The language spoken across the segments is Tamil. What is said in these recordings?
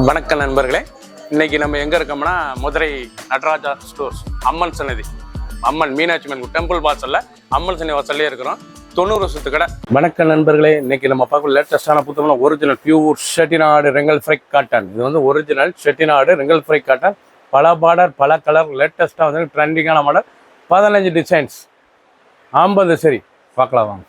வணக்கம் நண்பர்களே, இன்னைக்கு நம்ம எங்க இருக்கோம்னா மதுரை நடராஜா ஸ்டோர்ஸ் அம்மன் சன்னதி, அம்மன் மீனாட்சி அம்மன் டெம்பிள் வாசல்ல அம்மன் சன்னதி வாசல்லே இருக்கிறோம். 90 வருஷத்து கடை. வணக்கம் நண்பர்களே, இன்னைக்கு நம்ம பார்க்க லேட்டஸ்டான புத்தகம் original pure Chettinad wrinkle free cotton. இது வந்து original Chettinad wrinkle free cotton. பல பார்டர், பல கலர், லேட்டஸ்டாக வந்து ட்ரெண்டிங்கான மாடல், 15 டிசைன்ஸ், 50 சரி பார்க்கலாம் வாங்க.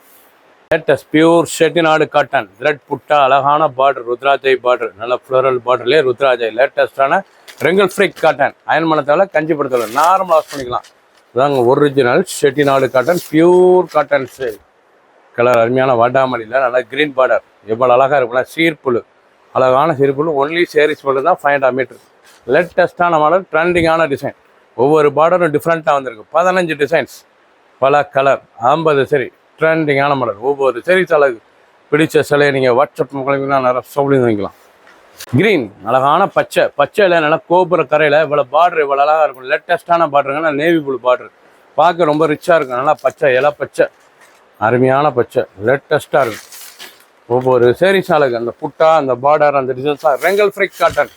Latest pure Chettinad cotton thread புட்டா, அழகான பார்டர், ருத்ராஜை பார்டர், நல்ல ஃப்ளோரல் பார்டர்லேயே ருத்ராஜை. லேட்டஸ்டான ரெங்கல் ஃப்ரை காட்டன், அயன் பண்ண கஞ்சிப்படுத்தல நார்மல் வாஷ் பண்ணிக்கலாம். இதாங்க original Chettinad cotton, pure cotton சேல். கலர் அருமையான வாடாமல்லியில் நல்லா க்ரீன் பார்டர், எவ்வளோ அழகாக இருக்குல்ல. சீர்ப்புழு, அழகான சீர்ப்புழு. ஒன்லி சேரீஸ் மட்டும் தான் 500 மீட்டர். லேட்டஸ்டான மாடல், ட்ரெண்டிங்கான டிசைன். ஒவ்வொரு பார்டரும் டிஃப்ரெண்ட்டாக வந்திருக்கு. 15 டிசைன்ஸ், பல கலர், 50 சரி. ட்ரெண்டிங்கான மாடல். ஒவ்வொரு சீரீஸ் அழகு. பிடிச்ச சிலையை நீங்கள் வாட்ஸ்அப் மூலமாக நிறைய சோழி வாங்கிக்கலாம். க்ரீன், அழகான பச்சை, பச்சையில் நல்லா கோபுர கரையில் இவ்வளோ பார்டர் இவ்வளோ அழகாக இருக்கும். லேட்டஸ்ட்டான பார்டருங்கன்னா நேவி ப்ளூ பார்டர், பார்க்க ரொம்ப ரிச்சாக இருக்கும். நல்லா பச்சை, இலை பச்சை, அருமையான பச்சை, லேட்டஸ்ட்டாக இருக்கும். ஒவ்வொரு சீரீஸ் அழகு. அந்த புட்டா, அந்த பார்டர், அந்த டிசைன்ஸாக ரெங்கல் ஃப்ரை காட்டன்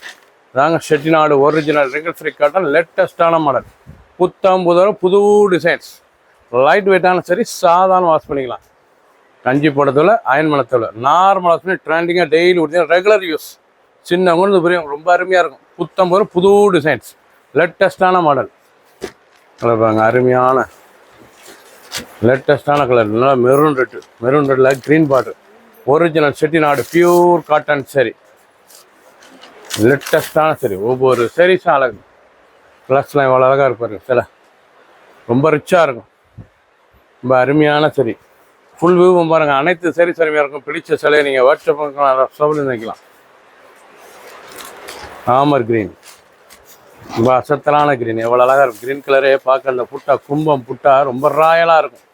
தாங்க. Chettinad original wrinkle free cotton, லேட்டஸ்ட்டான மாடல். புத்தம் புதரும் புது டிசைன்ஸ், லைட் வெயிட்டான சரி, சாதாரண வாஷ் பண்ணிக்கலாம். கஞ்சி போடத்தோட, அயன் பண்ணத்தோட நார்மல் வாஷ் பண்ணி ட்ரெண்டிங்காக டெய்லி கொடுத்தீங்கன்னா ரெகுலர் யூஸ். சின்னவங்க பெரியவங்க ரொம்ப அருமையாக இருக்கும். புத்தம் போகிற புது டிசைன்ஸ், லேட்டஸ்டான மாடல். கலர் பாருங்க, அருமையான லேட்டஸ்டான கலர். நல்லா மெரூன் ரெட்டு, மெரூன் ரெட்டில் green border. Original Chettinad pure cotton சரி, லேட்டஸ்டான சரி. ஒவ்வொரு சரிஸும் அழகு. ப்ளஸ்லாம் இவ்வளோ அழகாக இருப்பாருங்க. சில ரொம்ப ரிச்சாக இருக்கும், ரொம்ப அருமையான சரி. ஃபுல் வியூவும் பாருங்கள். அனைத்து சரி சரிமையாக இருக்கும். பிடிச்ச சிலையை நீங்கள் வாட்ஸ்அப் சோழி வைக்கலாம். ஆமர் க்ரீன், ரொம்ப அசத்தலான க்ரீன், எவ்வளோ அழகாக இருக்கும். க்ரீன் கலரே பார்க்க அந்த புட்டா, கும்பம் புட்டா ரொம்ப ராயலாக இருக்கும்.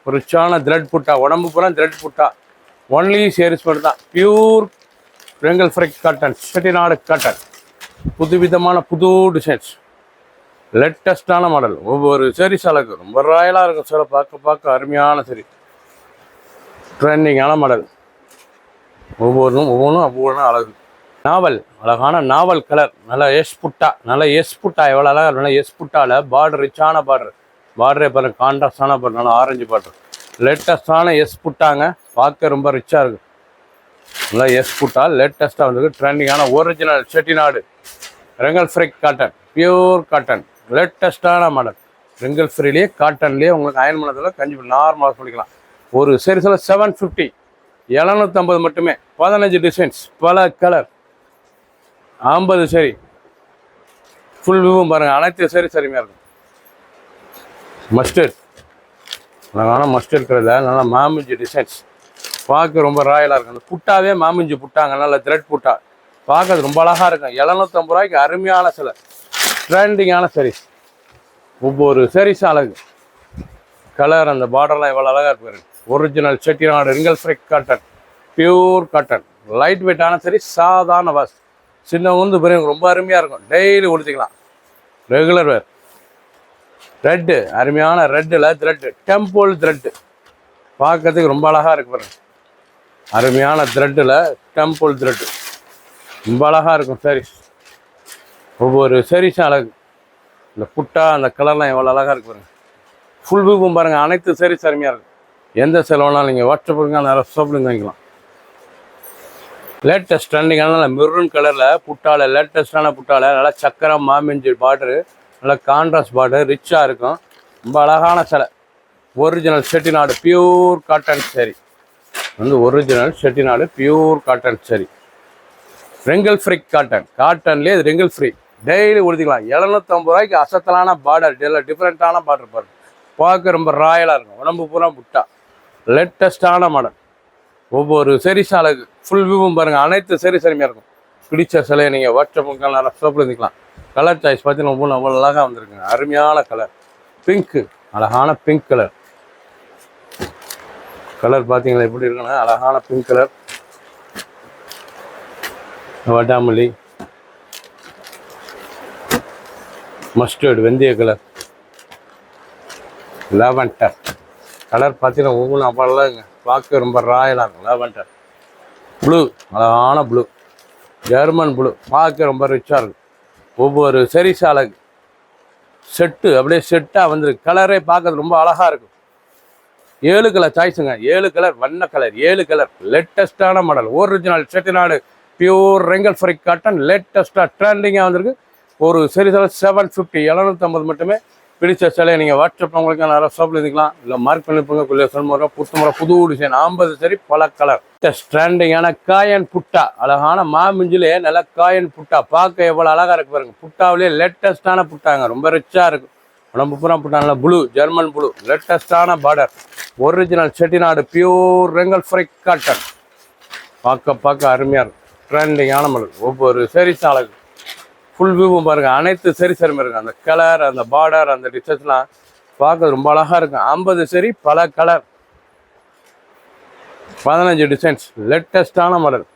ஒரு ரிச்சான த்ரெட் புட்டா, உடம்பு பூரா த்ரெட் புட்டா. ஒன்லி சேரீஸ் மட்டும் தான். Pure wrinkle free cotton, Chettinad cotton. புதுவிதமான புது டிசைன்ஸ், லேட்டஸ்டான மாடல். ஒவ்வொரு சீரீஸ் அழகு, ரொம்ப ராயலாக இருக்கும். சில பார்க்க அருமையான சரி, ட்ரெண்டிங்கான மாடல். ஒவ்வொன்றும் அழகு. நாவல், அழகான நாவல் கலர். நல்லா எஸ் புட்டா, நல்லா எஸ் புட்டா எவ்வளோ அழகாக இருக்கும். நல்லா எஸ் புட்டாவில் பார்டர், ரிச்சான பார்டர். பார்டரே பாருங்கள், கான்ட்ராஸ்டான பார்டர், நல்லா ஆரஞ்சு பார்டர். லேட்டஸ்டான எஸ் புட்டாங்க, பார்க்க ரொம்ப ரிச்சாக இருக்குது. நல்லா எஸ் புட்டா லேட்டஸ்ட்டாக வந்துருக்கு. ட்ரெண்டிங்கான original Chettinad wrinkle free cotton, pure cotton, லேட்டஸ்டான மாடல். ரெங்கல் ஃப்ரீலேயே காட்டன்லேயே உங்களுக்கு அயன் பண்ணதில் கஞ்சி நார்மலாக பண்ணிக்கலாம். ஒரு சீரீஸில் 750, 750 மட்டுமே. 15 டிசைன்ஸ், பல கலர், 50 சரி. ஃபுல் வியூவும் பாருங்கள். அனைத்து சரி சரிமையாக இருக்கும். மஸ்டர்ட், அழகான மஸ்டர்ட் கலரில் நல்லா மாமிஞ்சி டிசைன்ஸ், பார்க்க ரொம்ப ராயலாக இருக்கும். அந்த புட்டாவே மாமிஞ்சி புட்டாங்க, நல்லா த்ரெட் புட்டா, பார்க்கறது ரொம்ப அழகாக இருக்கும். 750 ரூபாய்க்கு அருமையான சிலை, ட்ரெண்டிங்கான சரீஸ். ஒவ்வொரு சரீஸும் அழகு. கலர், அந்த பார்டர்லாம் எவ்வளோ அழகாக இருப்பாரு. Original Chettinad wrinkle free cotton, pure cotton, light வெயிட்டான சரி, சாதாரண வாஷ். சின்னவங்க பெரியவங்க ரொம்ப அருமையாக இருக்கும். டெய்லி உடுத்திக்கலாம். Regular wear. ரெட்டு, அருமையான ரெட்டில் த்ரெட்டு, டெம்பிள் த்ரெட்டு, பார்க்கறதுக்கு ரொம்ப அழகாக இருக்கு பாருங்க. அருமையான த்ரெட்டில் டெம்பிள் த்ரெட்டு, ரொம்ப அழகாக இருக்கும் சாரீஸ். ஒவ்வொரு சாரீஸும் அழகு. இந்த புட்டா, அந்த கலர்லாம் எவ்வளோ அழகாக இருக்கு பாருங்கள். ஃபுல் வியூவும் பாருங்கள். அனைத்து சாரீஸ் அருமையாக இருக்கும். எந்த செலவுனாலும் நீங்கள் வாட்ஸ்அப் நிறைய ஷாப்பிங் வாங்கிக்கலாம். லேட்டஸ்ட் ட்ரெண்டிங்கான மெரூன் கலரில் புட்டாவில், லேட்டஸ்டான புட்டாவில் நல்லா சக்கரை மாமிஞ்சி பார்டரு, நல்லா கான்ட்ராஸ்ட் பார்டர், ரிச்சாக இருக்கும். ரொம்ப அழகான சிலை. ஒரிஜினல் செட்டிநாடு பியூர் காட்டன் சரி, வந்து ஒரிஜினல் செட்டிநாடு பியூர் காட்டன் சரி. ரெங்கல் ஃப்ரை காட்டன், காட்டன்லேயே இது ரெங்கல் ஃப்ரீ. டெய்லி உடுத்திக்கலாம். 750 ரூபாய்க்கு அசத்தலான பார்டர், டிஃப்ரெண்ட்டான பார்டர் பாருங்க. பார்க்க ரொம்ப ராயலாக இருக்கும். உடம்பு பூரா புட்டா, லேட்டஸ்டான மாடல். ஒவ்வொரு சீரீஸ் அழகு. ஃபுல் வியூவும் பாருங்கள். அனைத்து சீரீஸ் அருமையாக இருக்கும். பிடிச்ச சிலையை நீங்கள் வாட்ஸ்அப் நிறைய ஷாப்பில் இருந்துக்கலாம். கலர் சாய்ஸ் பார்த்தீங்கன்னா ஒவ்வொன்றும் அவ்வளோ அழகாக வந்துருக்குங்க. அருமையான கலர். பிங்க்கு, அழகான பிங்க் கலர். கலர் பார்த்தீங்களா எப்படி இருக்குன்னா, அழகான பிங்க் கலர். வட்டாமல்லி, மஸ்டர்டு, வெந்தய கலர், லாவெண்டர் கலர் பார்த்தீங்கன்னா ஒவ்வொன்றும் அவ்வளோங்க. பார்க்க ரொம்ப ராயலாக இருக்கும். லாவெண்டர், ப்ளூ, அழகான ப்ளூ, ஜெர்மன் ப்ளூ பார்க்க ரொம்ப ரிச்சாக இருக்கும். ஒவ்வொரு சரி சாலைக்கு செட்டு அப்படியே செட்டாக வந்துருக்கு. கலரே பார்க்கறது ரொம்ப அழகாக இருக்கும். 7 கலர் சாய்ஸுங்க. 7 கலர் வண்ண கலர், 7 கலர் லேட்டஸ்டான model. Original Chettinad pure wrinkle free cotton லேட்டஸ்ட்டாக ட்ரெண்டிங்காக வந்திருக்கு. ஒரு சரி சாலை 750 750 மட்டுமே. பிடிச்ச சிலையை நீங்கள் வாட்ஸ்அப் உங்களுக்கு நிறைய ஷாப்பில் இருந்துக்கலாம். இல்லை மார்க் பண்ணிப்போங்க. குள்ளே சொல்முறை புத்துமுறை புது டிசைன் 50 சரி பல கலர். ட்ரெண்டிங்கான காயன் புட்டா அழகான மாமிஞ்சிலே நல்லா காயன் புட்டா பார்க்க எவ்வளோ அழகாக இருக்கு பாருங்க. புட்டாவிலே லேட்டஸ்டான புட்டாங்க ரொம்ப ரிச்சாக இருக்கும். உடம்பு பூரா புட்டா நல்லா ப்ளூ ஜெர்மன் ப்ளூ லேட்டஸ்டான border. Original Chettinad pure wrinkle free cotton பார்க்க அருமையாக இருக்கும். ட்ரெண்டிங்கான மாடல். ஒவ்வொரு சரி சாலைக்கு ஃபுல் வியூவும் பாருங்கள். அனைத்து சரி சரிமே இருக்கும். அந்த கலர் அந்த பார்டர் அந்த டிசைன்ஸ்லாம் பார்க்க ரொம்ப அழகாக இருக்கும். 50 சரி பல கலர் 15 டிசைன்ஸ் லேட்டஸ்டான மாடல்.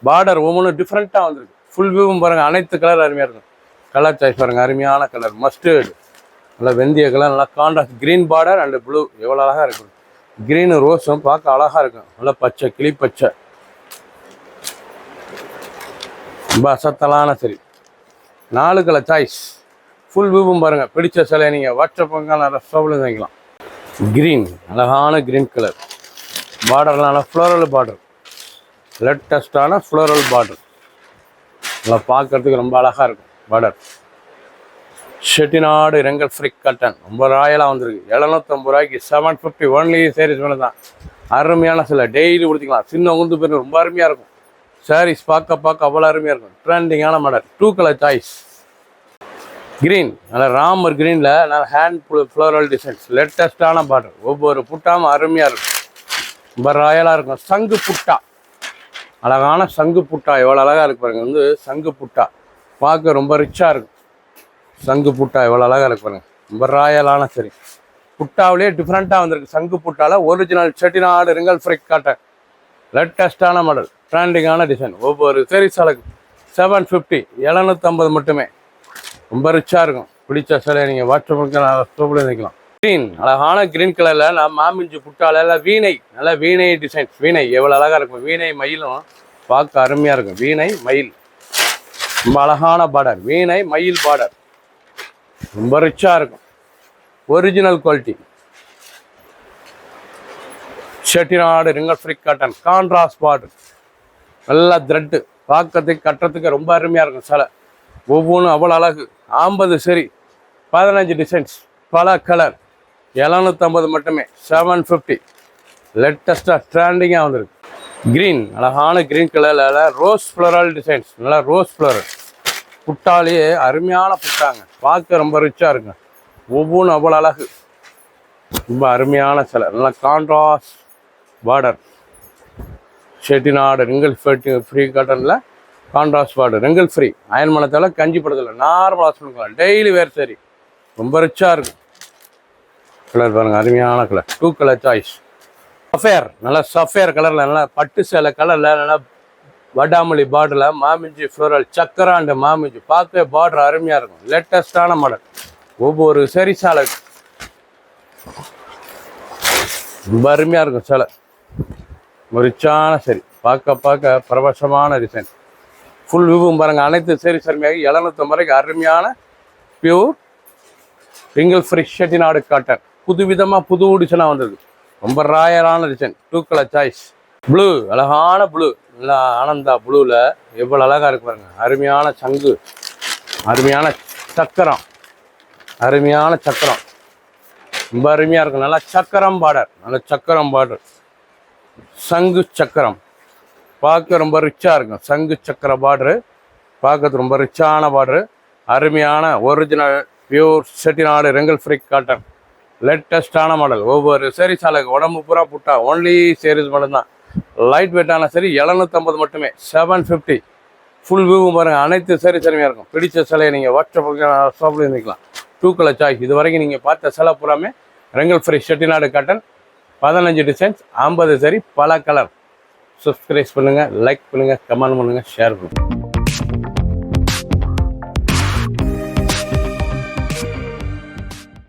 பார்டர் ஒவ்வொன்றும் டிஃப்ரெண்ட்டாக வந்துருக்கு. ஃபுல் வியூவும் பாருங்கள். அனைத்து கலர் அருமையாக இருக்கும். கலர் சாய்ஸ் பாருங்கள். அருமையான கலர் மஸ்டர்டு நல்லா வெந்தய கலர் நல்லா contrast green border and blue எவ்வளோ அழகாக இருக்கும். க்ரீனு ரோஸும் பார்க்க அழகாக இருக்கும். நல்லா பச்சை கிளி பச்சை ரொம்ப அசத்தலான சரி 4 கலர் சாய்ஸ். ஃபுல் வியூவும் பாருங்கள். பிடிச்ச சிலையை நீங்கள் வாட்ஸ்அப் நிறைய ஷாப்பில் வாங்கிக்கலாம். க்ரீன் அழகான க்ரீன் கலர் பார்டர்லாம் நல்லா ஃப்ளோரல் பார்டர் லேட்டஸ்டான ஃப்ளோரல் பார்டர் நல்லா பார்க்கறதுக்கு ரொம்ப அழகாக இருக்கும். Border Chettinad wrinkle free cotton ரொம்ப ராயலாக வந்திருக்கு. 750 ரூபாய்க்கு 750 ஒன்லி சாரீஸ் மேலே தான். அருமையான சிலை டெய்லி கொடுத்துக்கலாம். சின்ன உந்து பேர் ரொம்ப அருமையாக இருக்கும். சாரீஸ் பார்க்க அவ்வளோ அருமையாக இருக்கும். ட்ரெண்டிங்கான மாடல் 2 கலர் சாய்ஸ். க்ரீன் நல்லா ராமர் க்ரீனில் நல்லா ஹேண்ட் ஃப்ளோரல் டிசைன்ஸ் லேட்டஸ்டான பார்டர். ஒவ்வொரு புட்டாமல் அருமையாக இருக்கும். ரொம்ப ராயலாக இருக்கும். சங்கு புட்டா அழகான சங்கு புட்டா எவ்வளோ அழகாக இருக்கு பாருங்க. வந்து சங்கு புட்டா பார்க்க ரொம்ப ரிச்சாக இருக்கும். சங்கு புட்டா எவ்வளோ அழகாக இருக்கு பாருங்க. ரொம்ப ராயலான சரி புட்டாவிலே டிஃப்ரெண்ட்டாக வந்திருக்கு. சங்கு புட்டாவில் original Chettinad wrinkle free cotton லேட்டஸ்டான மாடல் ட்ரெண்டிங்கான டிசைன். ஒவ்வொரு சரி சாலைக்கு 750 750 மட்டுமே. ரொம்ப ரிச்சாக இருக்கும். பிடிச்ச சிலையை நீங்கள் வாட்ஸ்அப்புக்கு ஸ்டோப்பில் நிற்கலாம். க்ரீன் அழகான க்ரீன் கலரில் நான் மாமிஞ்சி புட்டாவில் எல்லாம் வீணை நல்லா வீணை டிசைன்ஸ். வீணை எவ்வளோ அழகாக இருக்கும். வீணை மயிலும் பார்க்க அருமையாக இருக்கும். வீணை மயில் ரொம்ப அழகான பார்டர். வீணை மயில் பார்டர் ரொம்ப ரிச்சாக இருக்கும். Original quality Chettinad wrinkle free cotton contrast border நல்லா த்ரெட்டு பார்க்கறதுக்கு கட்டுறதுக்கு ரொம்ப அருமையாக இருக்கும். சிலை ஒவ்வொன்றும் அவ்வளோ அழகு. 50 சரி 15 டிசைன்ஸ் பல கலர் 750 மட்டுமே. 750 லேட்டஸ்ட்டாக ட்ரெண்டிங்காக வந்திருக்கு. க்ரீன் அழகான க்ரீன் கலரில் ரோஸ் ஃப்ளோரல் டிசைன்ஸ் நல்லா ரோஸ் ஃப்ளோரல் புட்டாலேயே அருமையான புட்டாங்க. பார்க்க ரொம்ப ரிச்சாக இருக்குங்க. ஒவ்வொன்றும் அவ்வளோ அழகு. ரொம்ப அருமையான சிலை நல்லா contrast border. Chettinad wrinkle free காட்டனில் கான்ட்ராஸ்ட் பார்டர் ரெங்கல் ஃப்ரீ. அயன் மனத்தால் கஞ்சி படத்தில் நார்மலாக சொல்லிக்கலாம். டெய்லி வேர் சரி ரொம்ப ரிச்சாக இருக்கும். கலர் பாருங்கள். அருமையான கலர் 2 கலர் சாய்ஸ். சஃபேர் நல்லா சஃபேர் கலரில் நல்லா பட்டு சேலை கலரில் நல்லா வடாமல்லி பார்டரில் மாமிஞ்சி ஃப்ளோரல் சக்கரா அண்ட் மாமிஞ்சி பார்க்க பார்டர் அருமையாக இருக்கும். லேட்டஸ்டான மாடல். ஒவ்வொரு சரி சாலை ரொம்ப அருமையாக இருக்கும். சிலை ரிச்சான சரி பார்க்க பிரபசமான டிசைன். ஃபுல் வியூவும் பாருங்கள். அனைத்து சரி சரிமையாக 750 ரூபாய்க்கு அருமையான pure wrinkle free Chettinad cotton புதுவிதமாக புது டிசைனாக வந்திருக்கு. ரொம்ப ராயலான டிசைன். 2 colour choice. ப்ளூ அழகான ப்ளூ நல்லா ஆனந்தா ப்ளூவில் எவ்வளோ அழகாக இருக்கு பாருங்க. அருமையான சங்கு அருமையான சக்கரம் அருமையான சக்கரம் ரொம்ப அருமையாக இருக்கும். நல்லா சக்கரம் பார்டர் நல்ல சக்கரம் பார்டர் சங்கு சக்கரம் பார்க்க ரொம்ப ரிச்சாக இருக்கும். சங்கு சக்கர பார்டரு பார்க்கறது ரொம்ப ரிச்சான பார்டரு. அருமையான original pure Chettinad wrinkle free cotton லேட்டஸ்டான மாடல். ஒவ்வொரு சரி சாலைக்கு உடம்பு பூரா புட்டா ஒன்லி சேரீஸ் மட்டும்தான். லைட் வெயிட்டான சரி 750 மட்டுமே. 750 ஃபுல் வியூவும் பாருங்கள். அனைத்து சரி சரிமையாக இருக்கும். பிடிச்ச சிலையை நீங்கள் வாட்ஸ்அப்புக்கு ஷாப்பில் இருந்துக்கலாம். 2 கலர் சாய்ஸ். இது வரைக்கும் நீங்கள் பார்த்த சிலை பூராமே ரெங்கல் ஃப்ரீ செட்டிநாடு காட்டன் 15 டிசைன்ஸ் 50 சரி பல கலர். சப்ஸ்கிரைப் பண்ணுங்கள், லைக் பண்ணுங்கள், கமெண்ட் பண்ணுங்கள், ஷேர் பண்ணுங்கள்.